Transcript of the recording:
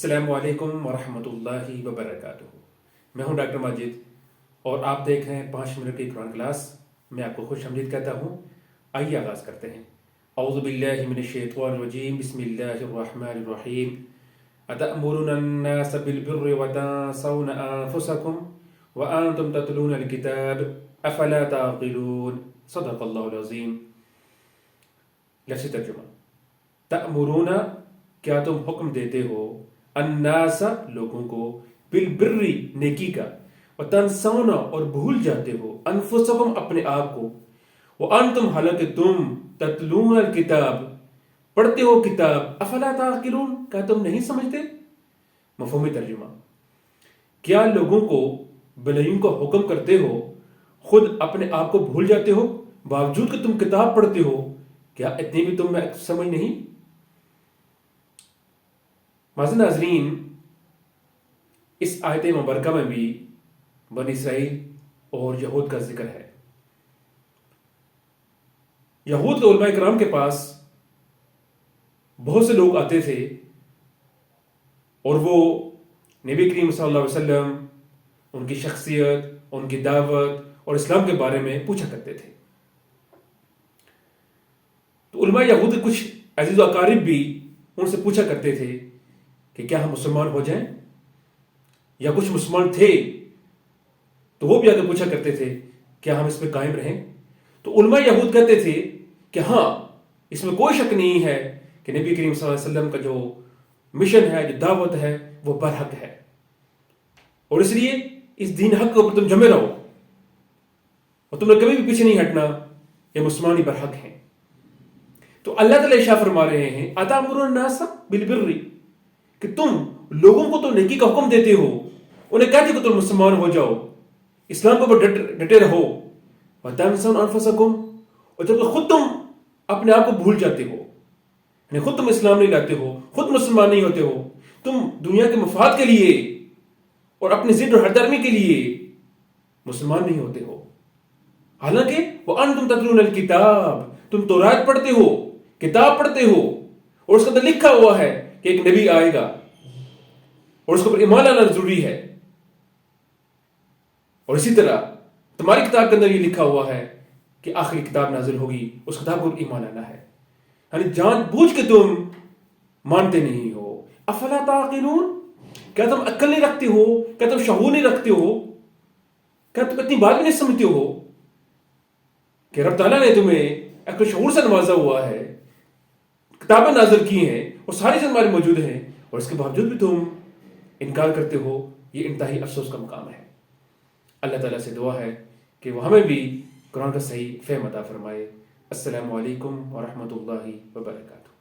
السلام علیکم ورحمۃ اللہ وبرکاتہ۔ میں ہوں ڈاکٹر ماجد اور آپ دیکھ رہے ہیں 5 منٹ کی قرآن کلاس۔ میں آپ کو خوش آمدید کہتا ہوں۔ آئیے آغاز کرتے ہیں۔ اعوذ باللہ من الشیطان الرجیم، بسم اللہ الرحمن الرحیم۔ اتأمرون الناس بالبر وتنسون انفسکم وانتم تتلون الکتاب افلا تعقلون۔ صدق اللہ العظیم۔ لفظی ترجمہ: تأمرون، کیا تم حکم دیتے ہو، الناس لوگوں کو، بالبر نیکی کا، وتنسون اور بھول جاتے ہو، انفسکم اپنے آپ کو، وانتم حالانکہ تم، تتلون الکتاب پڑھتے ہو کتاب، افلا تعقلون کیا تم نہیں سمجھتے؟ مفہومی ترجمہ: کیا لوگوں کو بھلائیوں کا حکم کرتے ہو، خود اپنے آپ کو بھول جاتے ہو، باوجود کہ تم کتاب پڑھتے ہو، کیا اتنی بھی تم میں سمجھ نہیں؟ معزز ناظرین، اس آیت مبارکہ میں بھی بنی اسرائیل اور یہود کا ذکر ہے۔ یہود کے علماء کرام کے پاس بہت سے لوگ آتے تھے اور وہ نبی کریم صلی اللہ علیہ وسلم، ان کی شخصیت، ان کی دعوت اور اسلام کے بارے میں پوچھا کرتے تھے۔ تو علماء یہود کے کچھ عزیز و اقارب بھی ان سے پوچھا کرتے تھے کہ کیا ہم مسلمان ہو جائیں، یا کچھ مسلمان تھے تو وہ بھی آگے پوچھا کرتے تھے کیا ہم اس پہ قائم رہیں۔ تو علماء یہود کہتے تھے کہ ہاں، اس میں کوئی شک نہیں ہے کہ نبی کریم صلی اللہ علیہ وسلم کا جو مشن ہے، جو دعوت ہے، وہ برحق ہے، اور اس لیے اس دین حق کے اوپر تم جمے رہو اور تم نے کبھی بھی پیچھے نہیں ہٹنا، یہ مسلمان ہی برحق ہیں۔ تو اللہ تعالیٰ ارشاد فرما رہے ہیں، اتأمرون الناس بالبر، کہ تم لوگوں کو تو نیکی کا حکم دیتے ہو، انہیں کہتے ہو کہ تم مسلمان ہو جاؤ، اسلام کے اوپر ڈٹے رہو، وتنسون انفسکم، اور جب خود تم اپنے آپ کو بھول جاتے ہو، یعنی خود تم اسلام نہیں لاتے ہو، خود مسلمان نہیں ہوتے ہو، تم دنیا کے مفاد کے لیے اور اپنی ضد اور ہردرمی کے لیے مسلمان نہیں ہوتے ہو، حالانکہ وانتم تتلون الکتاب، تم تورات پڑھتے ہو، کتاب پڑھتے ہو، اور اس کے اندر لکھا ہوا ہے کہ ایک نبی آئے گا اور اس کے اوپر ایمان لانا ضروری ہے، اور اسی طرح تمہاری کتاب کے اندر یہ لکھا ہوا ہے کہ آخری کتاب نازل ہوگی، اس کتاب پر ایمان لانا ہے، یعنی جان بوجھ کے تم مانتے نہیں ہو۔ افلا تعقلون، کیا تم عقل نہیں رکھتے ہو، کیا تم شعور نہیں رکھتے ہو، کیا تم اتنی بات بھی نہیں سمجھتے ہو کہ رب تعالیٰ نے تمہیں عقل شعور سے نوازا ہوا ہے، کتابیں نازل کی ہیں اور ساری چیزیں ہمارے موجود ہیں، اور اس کے باوجود بھی تم انکار کرتے ہو؟ یہ انتہائی افسوس کا مقام ہے۔ اللہ تعالیٰ سے دعا ہے کہ وہ ہمیں بھی قرآن کا صحیح فہم عطا فرمائے۔ السلام علیکم ورحمۃ اللہ وبرکاتہ۔